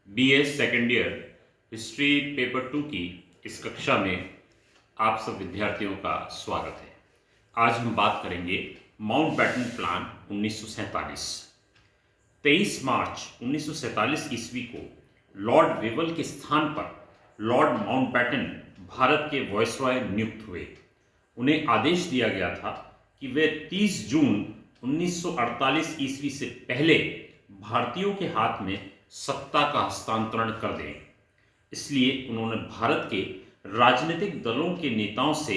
BS second year history paper 2 की इस कक्षा में आप सब विद्यार्थियों का स्वागत है। आज हम बात करेंगे माउंटबेटन प्लान 1947। 23 मार्च 1947 ईस्वी को लॉर्ड वेवल के स्थान पर लॉर्ड माउंटबेटन भारत के वायसरॉय नियुक्त हुए। उन्हें आदेश दिया गया था कि वे 30 जून 1948 ईस्वी से पहले भारतीयों के हाथ में सत्ता का हस्तांतरण कर दें। इसलिए उन्होंने भारत के राजनीतिक दलों के नेताओं से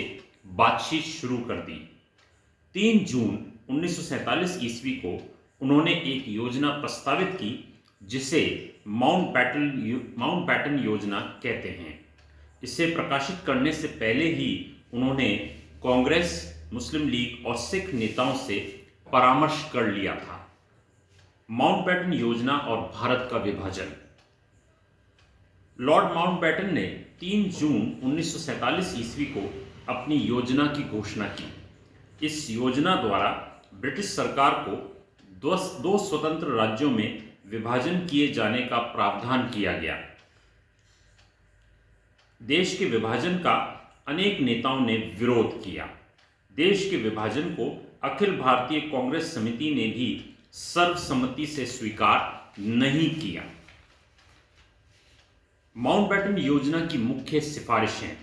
बातचीत शुरू कर दी। 3 जून 1947 ईस्वी को उन्होंने एक योजना प्रस्तावित की जिसे माउंटबेटन योजना कहते हैं। इसे प्रकाशित करने से पहले ही उन्होंने कांग्रेस, मुस्लिम लीग और सिख नेताओं से परामर्श कर लिया था। माउंटबेटन योजना और भारत का विभाजन। लॉर्ड माउंटबेटन ने 3 जून 1947 ईस्वी को अपनी योजना की घोषणा की। इस योजना द्वारा ब्रिटिश सरकार को दो स्वतंत्र राज्यों में विभाजन किए जाने का प्रावधान किया गया। देश के विभाजन का अनेक नेताओं ने विरोध किया। देश के विभाजन को अखिल भारतीय कांग्रेस समिति ने भी सर्वसम्मति से स्वीकार नहीं किया। माउंटबेटन योजना की मुख्य सिफारिशें,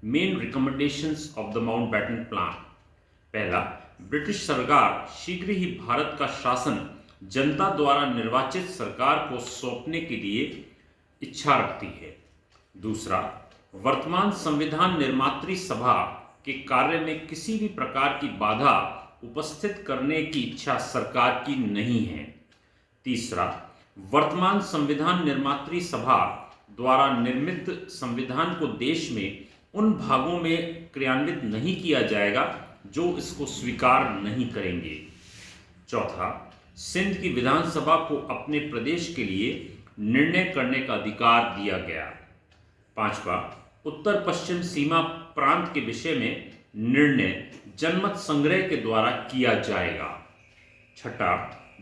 main recommendations of the Mountbatten plan. पहला, ब्रिटिश सरकार शीघ्र ही भारत का शासन जनता द्वारा निर्वाचित सरकार को सौंपने के लिए इच्छा रखती है। दूसरा, वर्तमान संविधान निर्मात्री सभा के कार्य में किसी भी प्रकार की बाधा उपस्थित करने की इच्छा सरकार की नहीं है। तीसरा, वर्तमान संविधान निर्मात्री सभा द्वारा निर्मित संविधान को देश में उन भागों में क्रियान्वित नहीं किया जाएगा जो इसको स्वीकार नहीं करेंगे। चौथा, सिंध की विधानसभा को अपने प्रदेश के लिए निर्णय करने का अधिकार दिया गया। पांचवा, उत्तर पश्चिम सीमा प्रांत के विषय में निर्णय जनमत संग्रह के द्वारा किया जाएगा। छठा,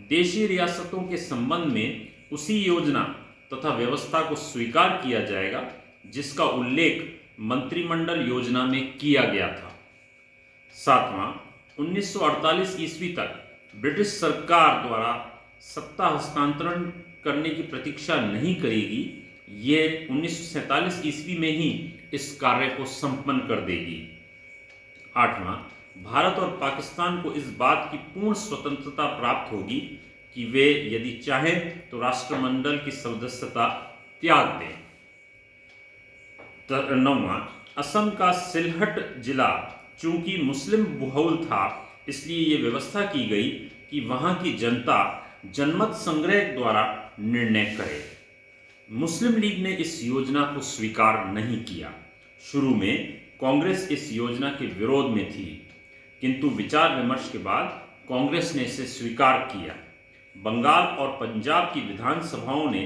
देशी रियासतों के संबंध में उसी योजना तथा व्यवस्था को स्वीकार किया जाएगा जिसका उल्लेख मंत्रिमंडल योजना में किया गया था। सातवां, 1948 ईस्वी तक ब्रिटिश सरकार द्वारा सत्ता हस्तांतरण करने की प्रतीक्षा नहीं करेगी। ये 1947 ईस्वी में ही इस कार्य को संपन्न कर देगी। आठवां, भारत और पाकिस्तान को इस बात की पूर्ण स्वतंत्रता प्राप्त होगी कि वे यदि चाहें तो राष्ट्रमंडल की सदस्यता त्याग दें। नौवां, असम का सिलहट जिला चूंकि मुस्लिम बहुल था, इसलिए ये व्यवस्था की गई कि वहां की जनता जनमत संग्रह द्वारा निर्णय करे। मुस्लिम लीग ने इस योजना को स्वीकार नहीं किया। शुरू में कांग्रेस इस योजना के विरोध में थी, किंतु विचार विमर्श के बाद कांग्रेस ने इसे स्वीकार किया। बंगाल और पंजाब की विधानसभाओं ने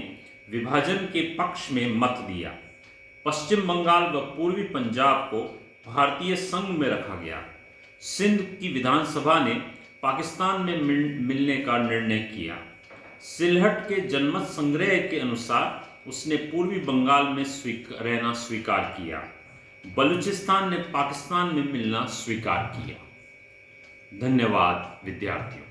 विभाजन के पक्ष में मत दिया। पश्चिम बंगाल व पूर्वी पंजाब को भारतीय संघ में रखा गया। सिंध की विधानसभा ने पाकिस्तान में मिलने का निर्णय किया। सिलहट के जनमत संग्रह के अनुसार उसने पूर्वी बंगाल में रहना स्वीकार किया। बलूचिस्तान ने पाकिस्तान में मिलना स्वीकार किया। धन्यवाद विद्यार्थियों।